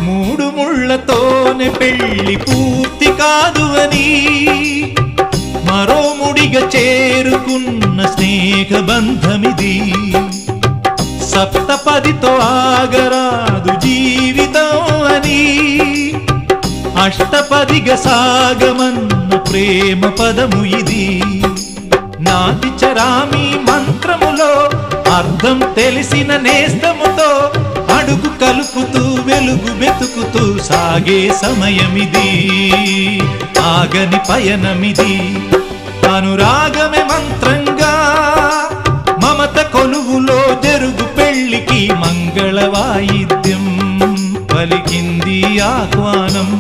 మూడు ముళ్ళతోనే పెళ్లి పూర్తి కాదు అని మరో ముడిగా చేరుకున్న స్నేహ బంధమిది. సప్తపదితో ఆగరాదు జీవితం అని అష్టపదిగా సాగమన్న ప్రేమ పదము ఇది. నాటి చరామి మంత్రములో అర్థం తెలిసిన నేస్తముతో అడుగు కలుపుతూ వెలుగు వెతుకుతూ సాగే సమయమిది. ఆగని పయనమిది. అనురాగమే మంత్రంగా మమత కొలువులో జరుగు పెళ్లికి మంగళ వాయిద్యం పలికింది ఆహ్వానం.